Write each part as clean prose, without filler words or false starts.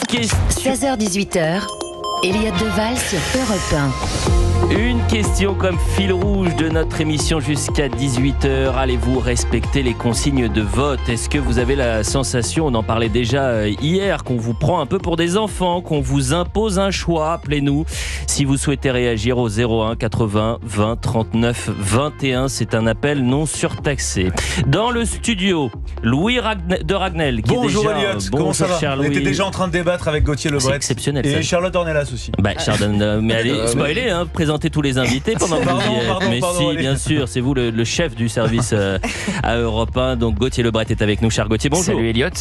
question. 16h-18h, Elliott Deval sur Europe 1. Une question comme fil rouge de notre émission jusqu'à 18h. Allez-vous respecter les consignes de vote? Est-ce que vous avez la sensation, on en parlait déjà hier, qu'on vous prend un peu pour des enfants, qu'on vous impose un choix? Appelez-nous si vous souhaitez réagir au 01 80 20 39 21. C'est un appel non surtaxé. Dans le studio, Louis de Ragnel. Qui Bonjour est déjà... Elliott, comment ça va? Cher On était Louis. déjà en train de débattre avec Gauthier Lebret. C'est exceptionnel. Et ça. Charlotte Dornelas aussi. Charlotte, mais allez, spoiler, hein, présentez tous les invités pendant que vous y êtes. Pardon, si, allez. bien sûr, c'est vous le chef du service à Europe 1. Donc Gauthier Lebret est avec nous. Cher Gauthier, bonjour. Salut Elliott.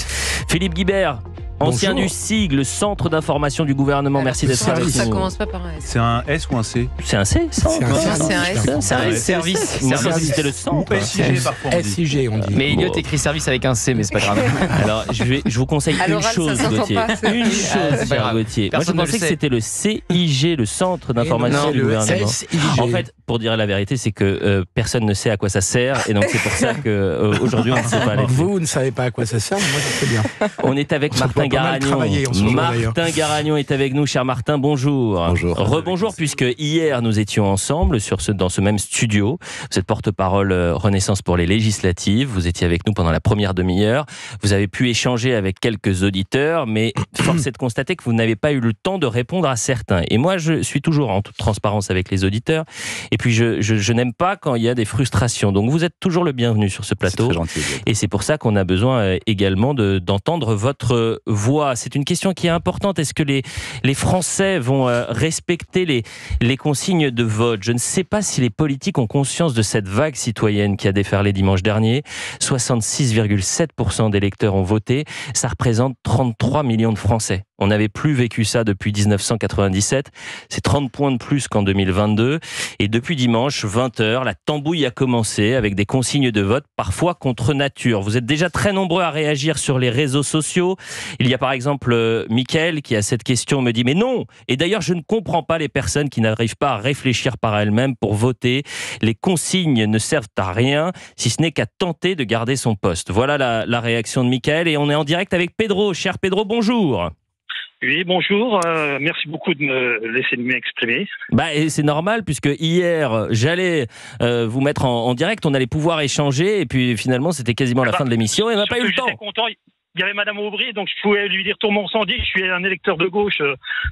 Philippe Guibert, ancien Bonjour. du SIG, le Centre d'information du gouvernement. Merci d'être avec Ça nous. commence pas par un S. C'est un S ou un C? C'est un C, ça C'est un S. C'est un S. Service. Moi, c'était le centre. Ou SIG parfois on dit. SIG, on dit. Mais Elliott écrit service avec un C, mais c'est pas grave. Alors, je vous conseille À une l'oral, chose, ça s'entend Gauthier. pas, c'est- Une chose, c'est pas cher grave. Gauthier. Moi, je Personne ne le pensais que sait. c'était le CIG, le Centre d'information Non, du le gouvernement. SIG. En fait, pour dire la vérité, c'est que personne ne sait à quoi ça sert, et donc c'est pour ça qu'aujourd'hui on ne sait pas. Vous ne savez pas à quoi ça sert, mais moi je sais bien. On est avec On Martin doit pas mal Garagnon. travailler en ce moment, d'ailleurs. Martin Garagnon est avec nous, cher Martin. Bonjour. Bonjour. Rebonjour, puisque hier nous étions ensemble dans ce même studio. Vous êtes porte-parole Renaissance pour les législatives. Vous étiez avec nous pendant la première demi-heure. Vous avez pu échanger avec quelques auditeurs, mais force est de constater que vous n'avez pas eu le temps de répondre à certains. Et moi, je suis toujours en toute transparence avec les auditeurs. Et puis, je n'aime pas quand il y a des frustrations. Donc, vous êtes toujours le bienvenu sur ce plateau. C'est très gentil. Et c'est pour ça qu'on a besoin également d'entendre votre voix. C'est une question qui est importante. Est-ce que les Français vont respecter les consignes de vote? Je ne sais pas si les politiques ont conscience de cette vague citoyenne qui a déferlé dimanche dernier. 66,7% des électeurs ont voté. Ça représente 33 millions de Français. On n'avait plus vécu ça depuis 1997. C'est 30 points de plus qu'en 2022. Et depuis dimanche, 20h, la tambouille a commencé avec des consignes de vote, parfois contre nature. Vous êtes déjà très nombreux à réagir sur les réseaux sociaux. Il y a par exemple Mickaël qui, à cette question, me dit « Mais non !» Et d'ailleurs, je ne comprends pas les personnes qui n'arrivent pas à réfléchir par elles-mêmes pour voter. Les consignes ne servent à rien, si ce n'est qu'à tenter de garder son poste. Voilà la réaction de Mickaël. Et on est en direct avec Pedro. Cher Pedro, bonjour. Oui, bonjour. Merci beaucoup de me laisser m'exprimer. Et c'est normal, puisque hier, j'allais vous mettre en direct, on allait pouvoir échanger, et puis finalement, c'était quasiment la fin de l'émission, et on n'a pas eu le temps. J'étais content. Il y avait Madame Aubry, donc je pouvais lui dire tourment sans dit. Je suis un électeur de gauche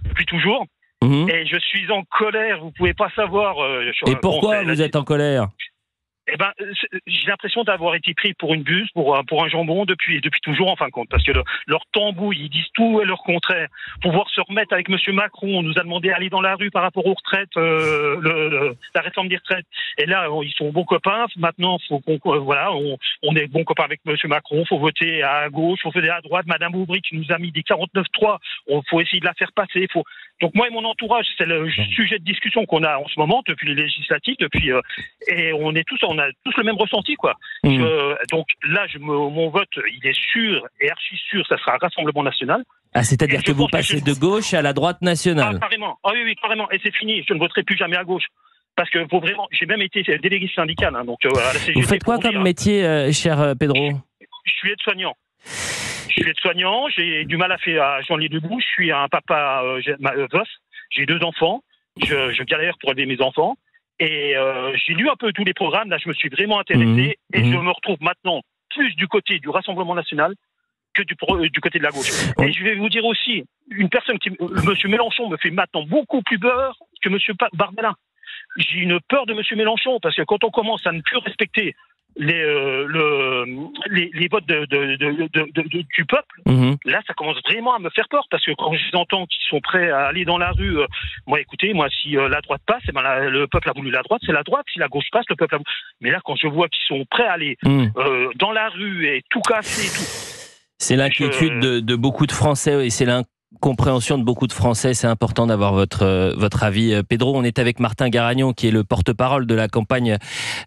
depuis toujours. Mhm. Et je suis en colère, vous pouvez pas savoir. Et pourquoi vous êtes en colère? Eh ben, j'ai l'impression d'avoir été pris pour une buse, pour un jambon depuis toujours en fin de compte, parce que leur tambouille, ils disent tout et leur contraire. Pouvoir se remettre avec Monsieur Macron, on nous a demandé d'aller dans la rue par rapport aux retraites, la réforme des retraites. Et là, ils sont bons copains. Maintenant, faut on est bons copains avec Monsieur Macron. Faut voter à gauche, faut voter à droite. Madame Aubry qui nous a mis des 49-3, faut essayer de la faire passer. Donc moi et mon entourage, c'est le sujet de discussion qu'on a en ce moment depuis les législatives, et on a tous le même ressenti, quoi. Donc là, mon vote, il est sûr et archi sûr, ça sera un Rassemblement National. Ah, c'est-à-dire Et que je vous pense que passez de gauche à la droite nationale. Carrément. Ah oui, carrément. Et c'est fini. Je ne voterai plus jamais à gauche. Parce que j'ai même été délégué syndical. Donc, à la CGT, Vous faites quoi pour comme dire, métier, cher Pedro? Je suis aide-soignant. J'ai du mal à joindre les deux bouts. Je suis un papa veuf. J'ai 2 enfants. Je galère pour élever mes enfants. Et j'ai lu un peu tous les programmes. Là, je me suis vraiment intéressé. Et je me retrouve maintenant plus du côté du Rassemblement National que du côté de la gauche. Oui. Et je vais vous dire aussi, une personne Monsieur Mélenchon me fait maintenant beaucoup plus peur que Monsieur Bardella. J'ai une peur de Monsieur Mélenchon, parce que quand on commence à ne plus respecter les votes du peuple, là, ça commence vraiment à me faire peur, parce que quand j'entends qu'ils sont prêts à aller dans la rue, écoutez, si la droite passe, le peuple a voulu la droite, c'est la droite. Si la gauche passe, le peuple a voulu. Mais là, quand je vois qu'ils sont prêts à aller dans la rue et tout casser, C'est l'inquiétude de beaucoup de Français, et c'est l'incompréhension de beaucoup de Français. C'est important d'avoir votre avis. Pedro, on est avec Martin Garagnon, qui est le porte-parole de la campagne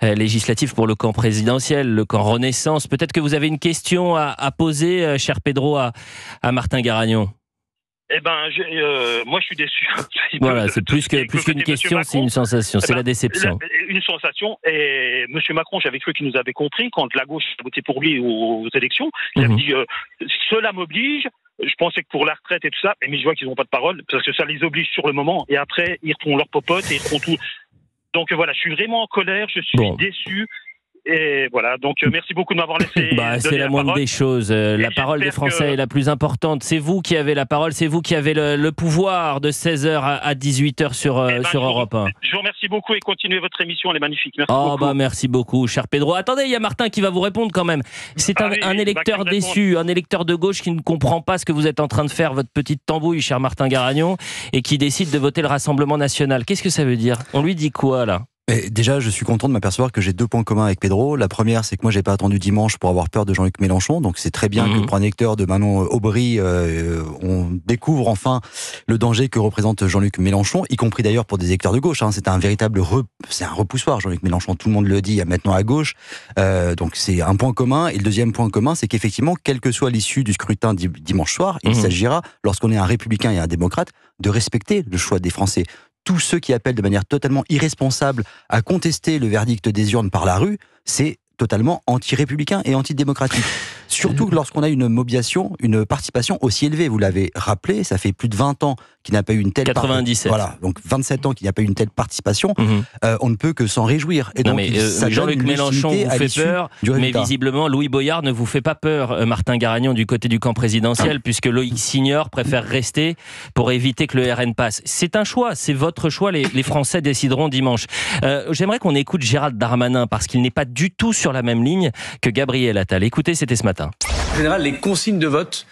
législative pour le camp présidentiel, le camp Renaissance. Peut-être que vous avez une question à poser, cher Pedro, à Martin Garagnon. Eh ben, moi, je suis déçu. Voilà, c'est plus qu'une question, c'est une sensation, c'est la déception. Une sensation. Et M. Macron, j'avais cru qu'il nous avait compris quand la gauche a voté pour lui aux élections. Il a dit cela m'oblige. Je pensais que pour la retraite et tout ça, mais je vois qu'ils n'ont pas de parole, parce que ça les oblige sur le moment, et après, ils font leur popote et ils font tout. Donc voilà, je suis vraiment en colère, je suis déçu. Et voilà, donc merci beaucoup de m'avoir laissé. C'est la moindre des choses. La parole des Français est la plus importante. C'est vous qui avez la parole, c'est vous qui avez le pouvoir de 16h à 18h sur Europe 1. Je vous remercie beaucoup et continuez votre émission, elle est magnifique. Merci beaucoup. Merci beaucoup, cher Pedro. Attendez, il y a Martin qui va vous répondre quand même. C'est un électeur déçu, un électeur de gauche qui ne comprend pas ce que vous êtes en train de faire, votre petite tambouille, cher Martin Garagnon, et qui décide de voter le Rassemblement National. Qu'est-ce que ça veut dire? On lui dit quoi, là? Mais déjà, je suis content de m'apercevoir que j'ai 2 points communs avec Pedro. La première, c'est que moi, j'ai pas attendu dimanche pour avoir peur de Jean-Luc Mélenchon. Donc, c'est très bien que pour un électeur de Manon Aubry, on découvre enfin le danger que représente Jean-Luc Mélenchon, y compris d'ailleurs pour des électeurs de gauche. C'est un véritable c'est un repoussoir, Jean-Luc Mélenchon. Tout le monde le dit maintenant à gauche. Donc, c'est un point commun. Et le deuxième point commun, c'est qu'effectivement, quelle que soit l'issue du scrutin dimanche soir, il s'agira, lorsqu'on est un républicain et un démocrate, de respecter le choix des Français. Tous ceux qui appellent de manière totalement irresponsable à contester le verdict des urnes par la rue, c'est totalement anti-républicain et antidémocratique. Surtout lorsqu'on a une mobilisation, une participation aussi élevée. Vous l'avez rappelé, ça fait plus de 20 ans qu'il n'a pas eu une telle 97. Voilà, donc 27 ans qu'il n'y a pas eu une telle participation. On ne peut que s'en réjouir. Et donc, Jean-Luc Mélenchon vous fait peur, mais visiblement Louis Boyard ne vous fait pas peur, Martin Garagnon, du côté du camp présidentiel, puisque Loïc Signor préfère rester pour éviter que le RN passe. C'est un choix, c'est votre choix, les Français décideront dimanche. J'aimerais qu'on écoute Gérald Darmanin, parce qu'il n'est pas du tout sur la même ligne que Gabriel Attal. Écoutez, c'était ce matin. En général, les consignes de vote,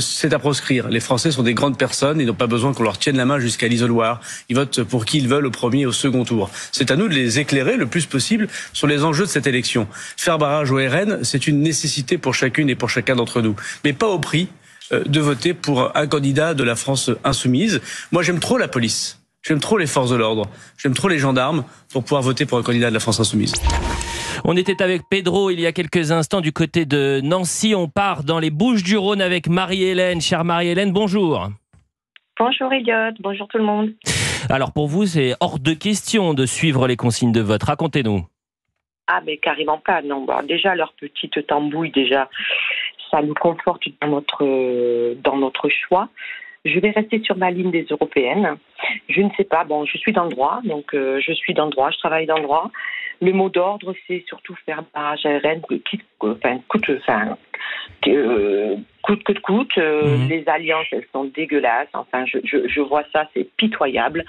c'est à proscrire. Les Français sont des grandes personnes et n'ont pas besoin qu'on leur tienne la main jusqu'à l'isoloir. Ils votent pour qui ils veulent au premier et au second tour. C'est à nous de les éclairer le plus possible sur les enjeux de cette élection. Faire barrage au RN, c'est une nécessité pour chacune et pour chacun d'entre nous. Mais pas au prix de voter pour un candidat de la France insoumise. Moi, j'aime trop la police. J'aime trop les forces de l'ordre. J'aime trop les gendarmes pour pouvoir voter pour un candidat de la France insoumise. On était avec Pedro il y a quelques instants du côté de Nancy. On part dans les Bouches-du-Rhône avec Marie-Hélène. Chère Marie-Hélène, bonjour. Bonjour Elliot, bonjour tout le monde. Alors pour vous, c'est hors de question de suivre les consignes de vote. Racontez-nous. Ah mais carrément pas, non. Bon, déjà leur petite tambouille, ça nous conforte dans notre choix. Je vais rester sur ma ligne des européennes. Je ne sais pas, je suis dans le droit, donc je suis dans le droit, je travaille dans le droit. Le mot d'ordre, c'est surtout faire barrage à RN, coûte que coûte. Les alliances, elles sont dégueulasses. Enfin, je vois ça, c'est pitoyable.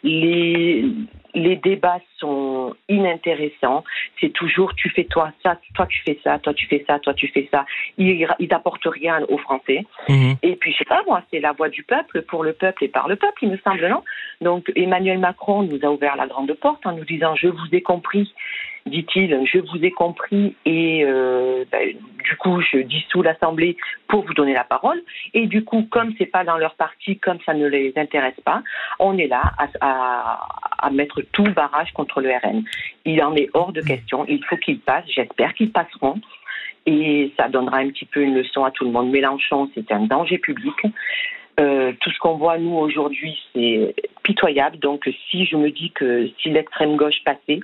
Les débats sont inintéressants. C'est toujours tu fais toi ça, toi tu fais ça, toi tu fais ça, toi tu fais ça. Ils n'apportent rien aux Français. Et puis je sais pas moi, c'est la voix du peuple, pour le peuple et par le peuple, il me semble, non? Donc Emmanuel Macron nous a ouvert la grande porte en nous disant je vous ai compris. Dit-il, je vous ai compris et du coup je dissous l'Assemblée pour vous donner la parole et du coup comme c'est pas dans leur parti, comme ça ne les intéresse pas, on est là à mettre tout barrage contre le RN. Il en est hors de question, il faut qu'ils passent, j'espère qu'ils passeront et ça donnera un petit peu une leçon à tout le monde. Mélenchon, c'est un danger public. Tout ce qu'on voit, nous, aujourd'hui, c'est pitoyable. Donc, si je me dis que si l'extrême gauche passait,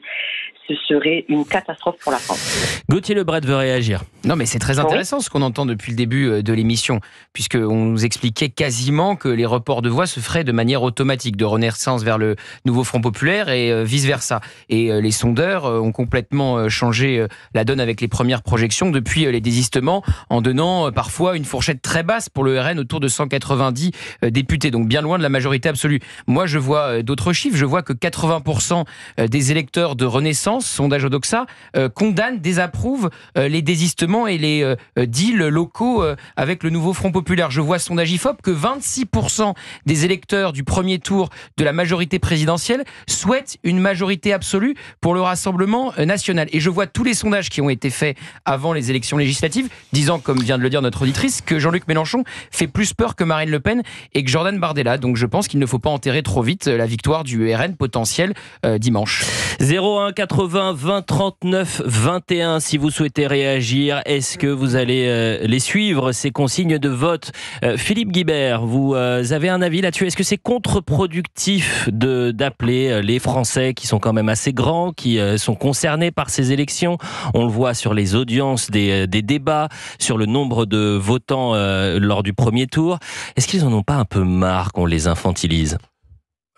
ce serait une catastrophe pour la France. Gauthier Lebret veut réagir. Non, mais c'est très intéressant ce qu'on entend depuis le début de l'émission, puisqu'on nous expliquait quasiment que les reports de voix se feraient de manière automatique, de Renaissance vers le nouveau Front Populaire et vice-versa. Et les sondeurs ont complètement changé la donne avec les premières projections depuis les désistements, en donnant parfois une fourchette très basse pour le RN, autour de 190 députés, donc bien loin de la majorité absolue. Moi, je vois d'autres chiffres. Je vois que 80% des électeurs de Renaissance, sondage Odoxa, condamnent, désapprouvent les désistements et les deals locaux avec le nouveau Front Populaire. Je vois sondage IFOP que 26% des électeurs du premier tour de la majorité présidentielle souhaitent une majorité absolue pour le Rassemblement national. Et je vois tous les sondages qui ont été faits avant les élections législatives, disant, comme vient de le dire notre auditrice, que Jean-Luc Mélenchon fait plus peur que Marine Le Pen et que Jordan Bardella. Donc je pense qu'il ne faut pas enterrer trop vite la victoire du RN potentielle dimanche. 01 80 20 39 21 si vous souhaitez réagir. Est-ce que vous allez les suivre, ces consignes de vote? Philippe Guibert, vous avez un avis là-dessus? Est-ce que c'est contre-productif d'appeler les Français qui sont quand même assez grands, qui sont concernés par ces élections? On le voit sur les audiences des débats, sur le nombre de votants lors du premier tour. Est-ce qu'ils en ont pas un peu marre qu'on les infantilise?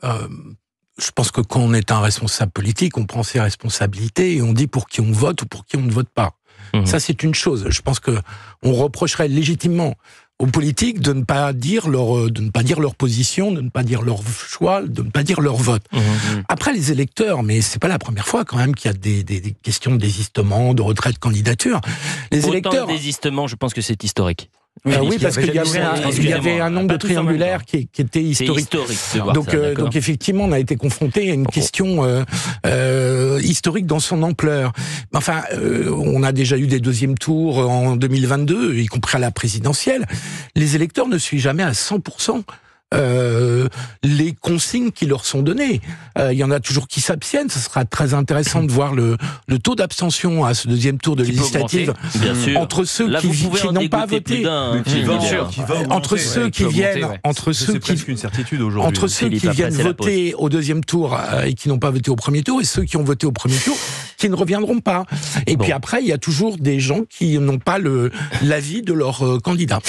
Je pense que quand on est un responsable politique, on prend ses responsabilités et on dit pour qui on vote ou pour qui on ne vote pas. Ça, c'est une chose. Je pense que on reprocherait légitimement aux politiques de ne pas dire leur position, de ne pas dire leur choix, de ne pas dire leur vote. Après, les électeurs, mais c'est pas la première fois quand même qu'il y a des questions de désistement, de retrait de candidature. Les électeurs, de désistement, je pense que c'est historique. Oui, parce qu'il y avait un nombre de triangulaires qui était historique. Donc effectivement, on a été confronté à une question historique dans son ampleur. Enfin, on a déjà eu des deuxièmes tours en 2022, y compris à la présidentielle. Les électeurs ne suivent jamais à 100% les consignes qui leur sont données. Il y en a toujours qui s'abstiennent. Ce sera très intéressant de voir le taux d'abstention à ce deuxième tour de législative entre ceux qui n'ont pas voté, entre ceux qui viennent, entre ceux qui viennent voter au deuxième tour et qui n'ont pas voté au premier tour, et ceux qui ont voté au premier tour qui ne reviendront pas. Et puis après, il y a toujours des gens qui n'ont pas l'avis de leur candidat.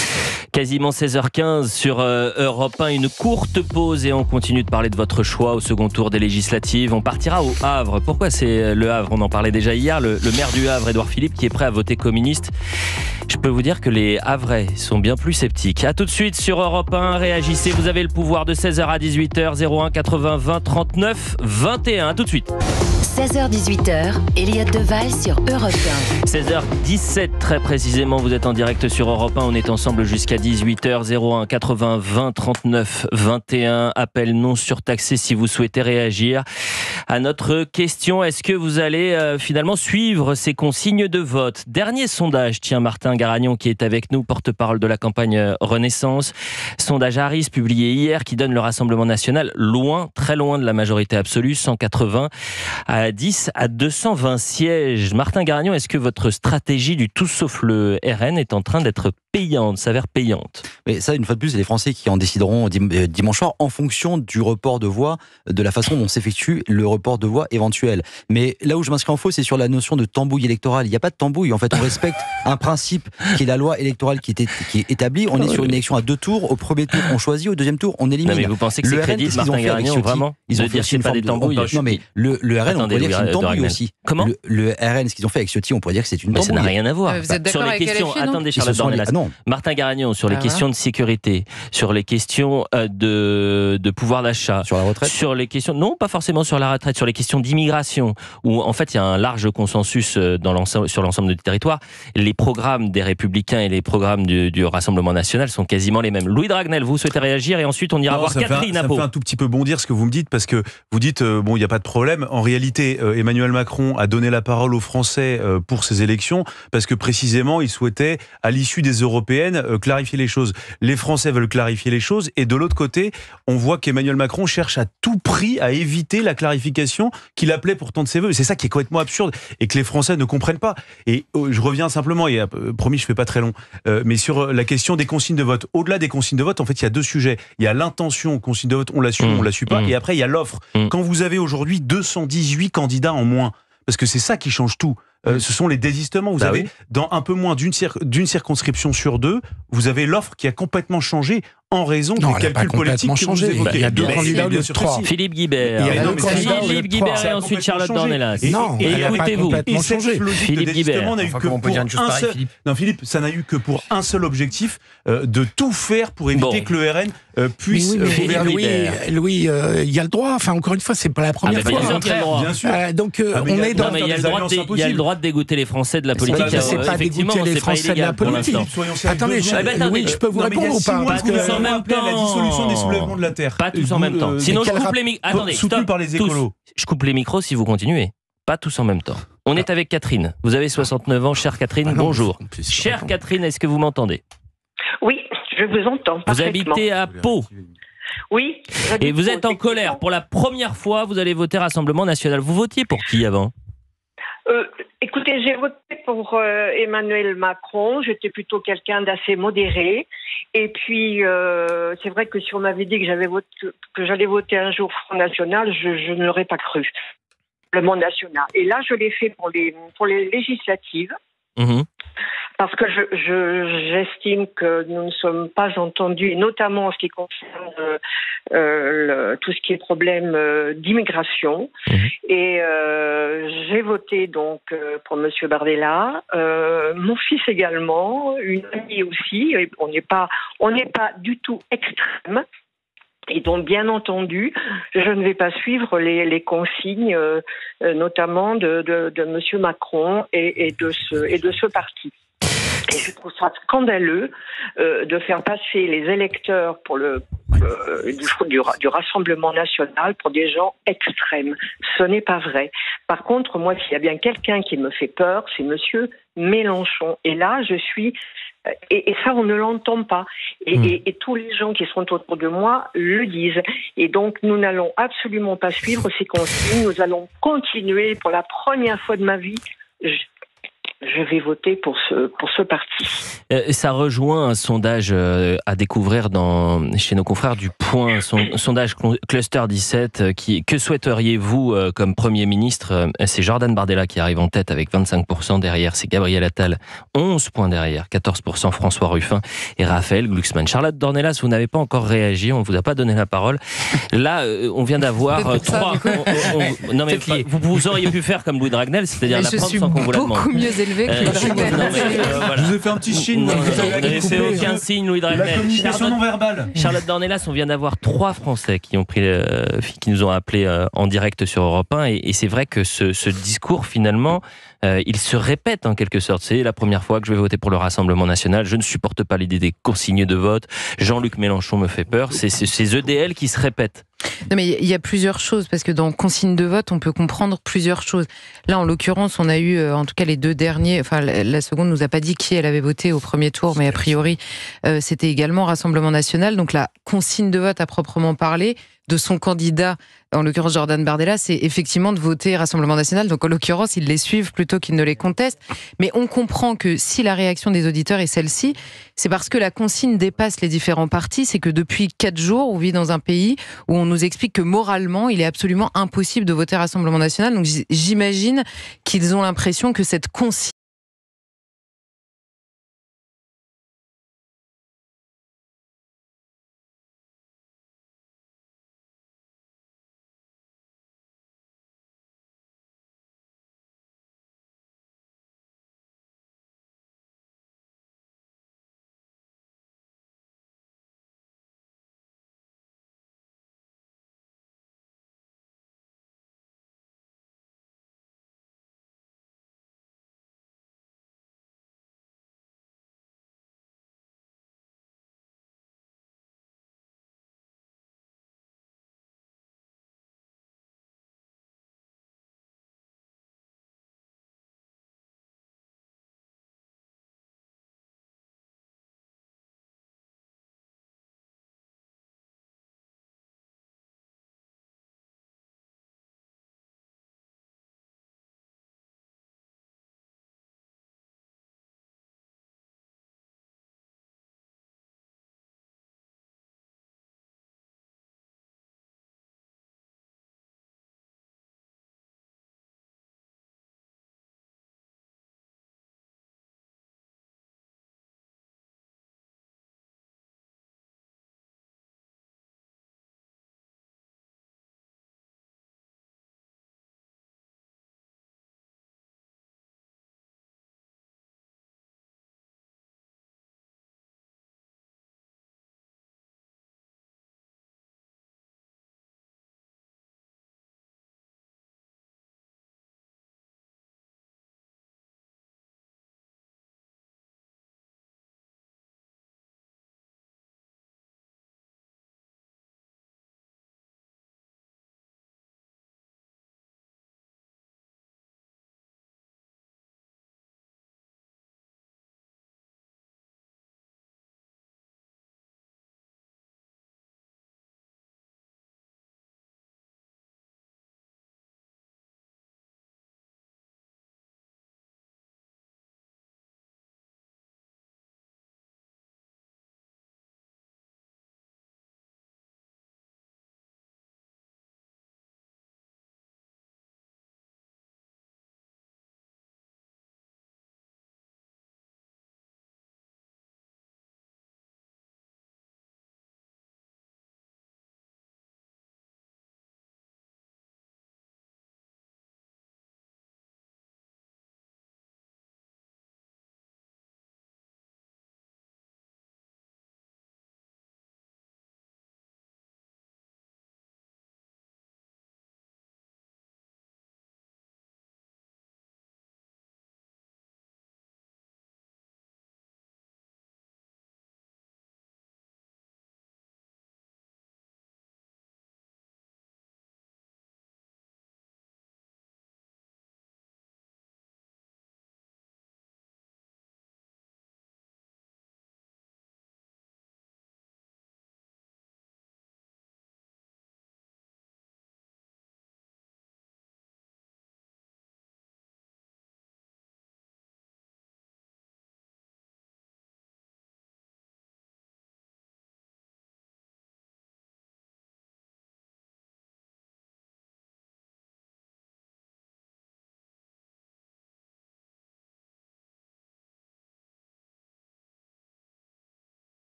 Quasiment 16h15 sur Europe 1, une courte pause et on continue de parler de votre choix au second tour des législatives. On partira au Havre. Pourquoi c'est le Havre? On en parlait déjà hier. Le maire du Havre, Édouard Philippe, qui est prêt à voter communiste. Je peux vous dire que les Havrais sont bien plus sceptiques. A tout de suite sur Europe 1. Réagissez, vous avez le pouvoir de 16h à 18h. 01 80 20 39 21. A tout de suite. 16h-18h, Elliott Deval sur Europe 1. 16h17 très précisément, vous êtes en direct sur Europe 1, on est ensemble jusqu'à 18h. 01 80 20 39 21, appel non surtaxé si vous souhaitez réagir à notre question. Est-ce que vous allez finalement suivre ces consignes de vote? Dernier sondage, tiens, Martin Garagnon qui est avec nous, porte-parole de la campagne Renaissance. Sondage Harris publié hier qui donne le Rassemblement national loin, très loin de la majorité absolue, 180 à 10 à 220 sièges. Martin Garagnon, est-ce que votre stratégie du tout sauf le RN est en train d'être payante, s'avère payante? Mais ça, une fois de plus, c'est les Français qui en décideront dimanche soir en fonction du report de voix, de la façon dont s'effectue le report de voix éventuel. Mais là où je m'inscris en faux, c'est sur la notion de tambouille électorale. Il n'y a pas de tambouille. En fait, on respecte un principe qui est la loi électorale qui est établie. On est sur une élection à 2 tours. Au premier tour, on choisit. Au deuxième tour, on élimine. Non, mais vous pensez que c'est crédible, Martin Garagnon, vraiment? Ils ont fait pas des tambouilles. Non, mais le RN, on pourrait dire que c'est une tambouille aussi. Comment? Le RN, ce qu'ils ont fait avec Ciotti, on pourrait dire que c'est une tambouille. Mais ça n'a rien à voir. Vous êtes d'accord sur les avec questions, LFI, attendez, Charlotte Dornelas. Martin Garagnon, sur les questions de sécurité, sur les questions de pouvoir d'achat, sur la retraite, sur les questions, non, pas forcément sur la retraite, sur les questions d'immigration, où en fait il y a un large consensus sur l'ensemble du territoire. Les programmes des Républicains et les programmes du Rassemblement national sont quasiment les mêmes. Louis Dragnel, vous souhaitez réagir et ensuite on ira voir Catherine Appo. Ça me fait un tout petit peu bondir ce que vous me dites, parce que vous dites bon, il n'y a pas de problème. En réalité, Emmanuel Macron a donné la parole aux Français pour ces élections parce que précisément il souhaitait, à l'issue des européennes, clarifier les choses. Les Français veulent clarifier les choses et de l'autre côté, on voit qu'Emmanuel Macron cherche à tout prix à éviter la clarification qu'il appelait pourtant de ses voeux. C'est ça qui est complètement absurde et que les Français ne comprennent pas. Et je reviens simplement, et promis, je fais pas très long, mais sur la question des consignes de vote. Au-delà des consignes de vote, en fait, il y a 2 sujets. Il y a l'intention consigne de vote, on l'assume, on l'assume pas, et après il y a l'offre. Quand vous avez aujourd'hui 218 candidats en moins, parce que c'est ça qui change tout. Ce sont les désistements. Vous avez, dans un peu moins d'une circonscription sur 2, vous avez l'offre qui a complètement changé en raison des calculs politiques que vous évoquez. Il y a 2 candidats de 3. Philippe Guibert. Il y a 2 candidats Philippe Guibert et ensuite Charlotte Dornelas. Non, écoutez-vous. Philippe Guibert. Non, Philippe, ça n'a eu que pour un seul objectif, de tout faire pour éviter que le RN puisse gouverner. Louis, il y a le droit. Enfin, encore une fois, c'est pas la première fois. Bien sûr. Donc, on est dans. Il y a le droit de dégoûter les Français de la politique. C'est pas dégoûter les Français de la politique. Attendez, Louis, je peux vous répondre ou pas? Parce que en même temps, la dissolution des soulèvements de la terre. Pas tous en même temps. Sinon, je coupe les micros. Attendez, soutenu par les écolos. Je coupe les micros si vous continuez. Pas tous en même temps. On est avec Catherine. Vous avez 69 ans, chère Catherine. Bonjour. Chère Catherine, est-ce que vous m'entendez? Oui, je vous entends. Vous habitez à Pau. Oui. Et vous êtes en colère. Pour la première fois, vous allez voter Rassemblement National. Vous votiez pour qui avant ? Écoutez, j'ai voté pour Emmanuel Macron. J'étais plutôt quelqu'un d'assez modéré. Et puis, c'est vrai que si on m'avait dit que j'allais voter un jour Front National, je ne l'aurais pas cru. Le Monde National. Et là, je l'ai fait pour les législatives. Mmh. Parce que j'estime que nous ne sommes pas entendus, notamment en ce qui concerne tout ce qui est problème d'immigration. Mmh. Et j'ai voté donc pour Monsieur Bardella, mon fils également, une amie aussi. Et on n'est pas du tout extrême. Et donc, bien entendu, je ne vais pas suivre les consignes, notamment de Monsieur Macron et de ce parti. Et je trouve ça scandaleux de faire passer les électeurs pour du Rassemblement National pour des gens extrêmes. Ce n'est pas vrai. Par contre, moi, s'il y a bien quelqu'un qui me fait peur, c'est Monsieur Mélenchon. Et là, je suis... Et ça, on ne l'entend pas. Et tous les gens qui sont autour de moi le disent. Et donc, nous n'allons absolument pas suivre ces consignes. Nous allons continuer. Pour la première fois de ma vie, je vais voter pour ce parti. Ça rejoint un sondage à découvrir chez nos confrères du Point, sondage Cluster 17. Que souhaiteriez-vous comme Premier ministre ? C'est Jordan Bardella qui arrive en tête avec 25%. Derrière, c'est Gabriel Attal, 11 points derrière, 14% François Ruffin et Raphaël Glucksmann. Charlotte Dornelas, vous n'avez pas encore réagi, on ne vous a pas donné la parole. Là, on vient d'avoir 3... Non mais vous auriez pu faire comme Louis Dragnel, c'est-à-dire la prendre sans qu'on vous la demande. Beaucoup mieux élevé que Louis Dragnel. Voilà. Je vous ai fait un petit signe. Vous n'avez fait aucun signe, Louis Dragnel. La communication non verbale. Charlotte Dornelas, on vient d'avoir 3 Français qui nous ont appelés en direct sur Europe 1. Et c'est vrai que ce discours, finalement, il se répète en quelque sorte. C'est la première fois que je vais voter pour le Rassemblement National. Je ne supporte pas l'idée des consignes de vote. Jean-Luc Mélenchon me fait peur. C'est ces EDL qui se répètent. Non mais il y a plusieurs choses, parce que dans consigne de vote, on peut comprendre plusieurs choses. Là, en l'occurrence, on a eu, en tout cas les 2 derniers, enfin la seconde nous a pas dit qui elle avait voté au premier tour, mais a priori, c'était également Rassemblement National. Donc la consigne de vote à proprement parler de son candidat, en l'occurrence Jordan Bardella, c'est effectivement de voter Rassemblement National. Donc en l'occurrence, ils les suivent plutôt qu'ils ne les contestent. Mais on comprend que si la réaction des auditeurs est celle-ci, c'est parce que la consigne dépasse les différents partis. C'est que depuis 4 jours, on vit dans un pays où on nous explique que moralement, il est absolument impossible de voter Rassemblement National. Donc j'imagine qu'ils ont l'impression que cette consigne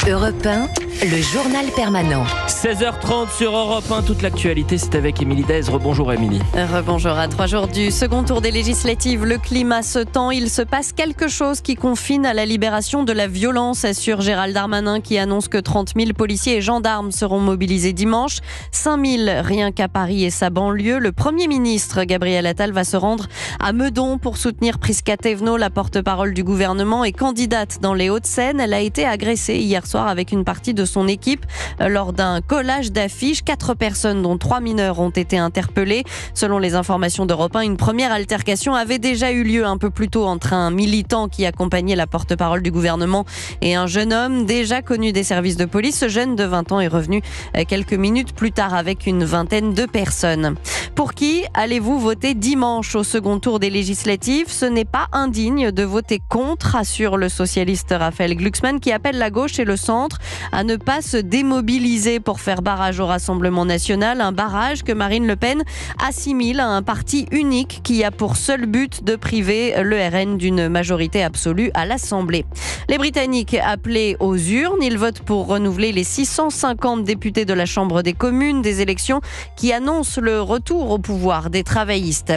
Europe 1, le journal permanent. 16h30 sur Europe 1, toute l'actualité, c'est avec Émilie Daez. Rebonjour Émilie. Rebonjour. À 3 jours du second tour des législatives, le climat se tend. Il se passe quelque chose qui confine à la libération de la violence, assure Gérald Darmanin, qui annonce que 30 000 policiers et gendarmes seront mobilisés dimanche. 5 000 rien qu'à Paris et sa banlieue. Le Premier ministre Gabriel Attal va se rendre à Meudon pour soutenir Prisca Thévenot, la porte-parole du gouvernement et candidate dans les Hauts-de-Seine. Elle a été agressée hier soir avec une partie de son équipe lors d'un collage d'affiches. 4 personnes, dont 3 mineurs, ont été interpellées. Selon les informations d'Europe 1, une première altercation avait déjà eu lieu un peu plus tôt entre un militant qui accompagnait la porte-parole du gouvernement et un jeune homme déjà connu des services de police. Ce jeune de 20 ans est revenu quelques minutes plus tard avec une vingtaine de personnes. Pour qui allez-vous voter dimanche au second tour des législatives ? Ce n'est pas indigne de voter contre, assure le socialiste Raphaël Glucksmann, qui appelle la gauche et le centre à ne pas se démobiliser pour faire barrage au Rassemblement national. Un barrage que Marine Le Pen assimile à un parti unique qui a pour seul but de priver le RN d'une majorité absolue à l'Assemblée. Les Britanniques appelés aux urnes, ils votent pour renouveler les 650 députés de la Chambre des communes, des élections qui annoncent le retour au pouvoir des travaillistes.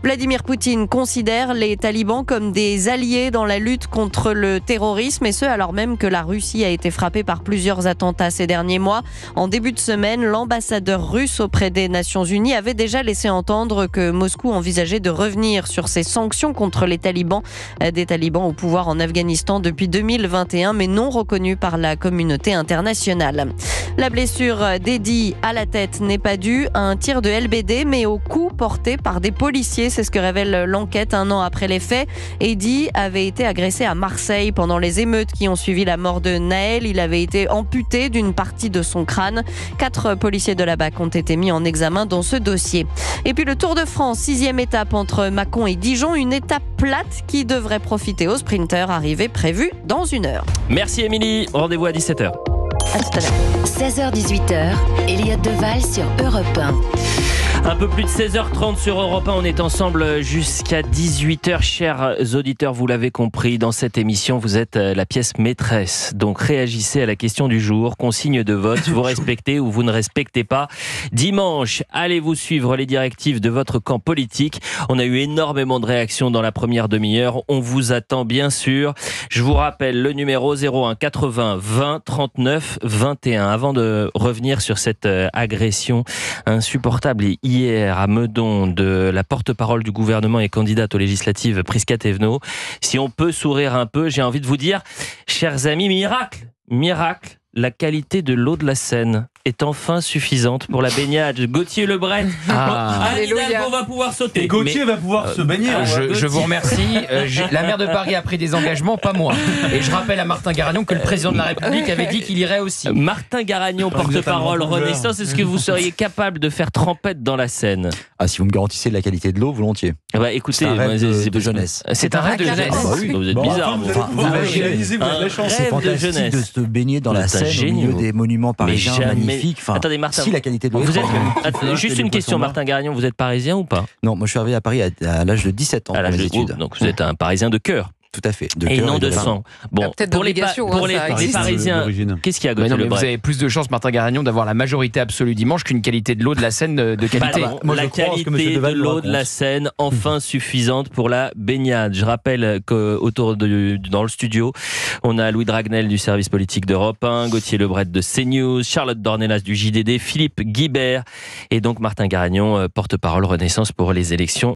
Vladimir Poutine considère les talibans comme des alliés dans la lutte contre le terrorisme, et ce alors même que la Russie a été frappée par plusieurs attentats ces derniers mois. En début de semaine, l'ambassadeur russe auprès des Nations Unies avait déjà laissé entendre que Moscou envisageait de revenir sur ses sanctions contre les talibans, des talibans au pouvoir en Afghanistan depuis 2021, mais non reconnus par la communauté internationale. La blessure d'Eddie à la tête n'est pas due à un tir de LBD, mais au coup porté par des policiers. C'est ce que révèle l'enquête un an après les faits. Eddie avait été agressé à Marseille pendant les émeutes qui ont suivi la mort de Naël. Il avait été amputé d'une partie de son crâne. 4 policiers de la BAC ont été mis en examen dans ce dossier. Et puis le Tour de France, 6e étape entre Mâcon et Dijon. Une étape plate qui devrait profiter aux sprinteurs, arrivée prévue dans 1 heure. Merci Émilie, rendez-vous à 17h. À tout à l'heure. 16h-18h, Elliot Deval sur Europe 1. Un peu plus de 16h30 sur Europe 1, on est ensemble jusqu'à 18h. Chers auditeurs, vous l'avez compris, dans cette émission, vous êtes la pièce maîtresse. Donc réagissez à la question du jour, consigne de vote, vous respectez ou vous ne respectez pas. Dimanche, allez-vous suivre les directives de votre camp politique ? On a eu énormément de réactions dans la première demi-heure, on vous attend bien sûr. Je vous rappelle le numéro 01 80 20 39 21. Avant de revenir sur cette agression insupportable et hier à Meudon de la porte-parole du gouvernement et candidate aux législatives Prisca Thévenot, si on peut sourire un peu, j'ai envie de vous dire, chers amis, miracle, la qualité de l'eau de la Seine est enfin suffisante pour la baignade. Gauthier Lebret, Anne Hidalgo va pouvoir sauter. Et Gauthier va pouvoir se baigner. Je vous remercie. La maire de Paris a pris des engagements, pas moi. Et je rappelle à Martin Garagnon que le président de la République avait dit qu'il irait aussi. Martin Garagnon, porte-parole Renaissance, est-ce que vous seriez capable de faire trempette dans la Seine ? Ah, si vous me garantissez de la qualité de l'eau, volontiers. Écoutez, c'est un rêve de jeunesse. C'est un rêve de jeunesse. Vous êtes bizarre. Vous avez réalisé, vous avez la chance. C'est fantastique de se baigner dans la Seine au milieu des monuments parisiens magnifiques. Attendez, Martin, si la qualité de l'eau juste une question, Martin Garagnon, vous êtes parisien ou pas ? Non, moi je suis arrivé à Paris à l'âge de 17 ans pour mes études. Donc vous êtes un parisien de cœur. Tout à fait. Et non de sang. Bon, pour les Parisiens, qu'est-ce qu'il y a, Gauthier Lebret ? Vous avez plus de chances, Martin Garagnon, d'avoir la majorité absolue dimanche qu'une qualité de l'eau de la Seine de qualité. La qualité de l'eau de la Seine, enfin suffisante pour la baignade. Je rappelle dans le studio, on a Louis Dragnel du service politique d'Europe 1, Gauthier Lebret de CNews, Charlotte Dornelas du JDD, Philippe Guibert et donc Martin Garagnon, porte-parole Renaissance pour les élections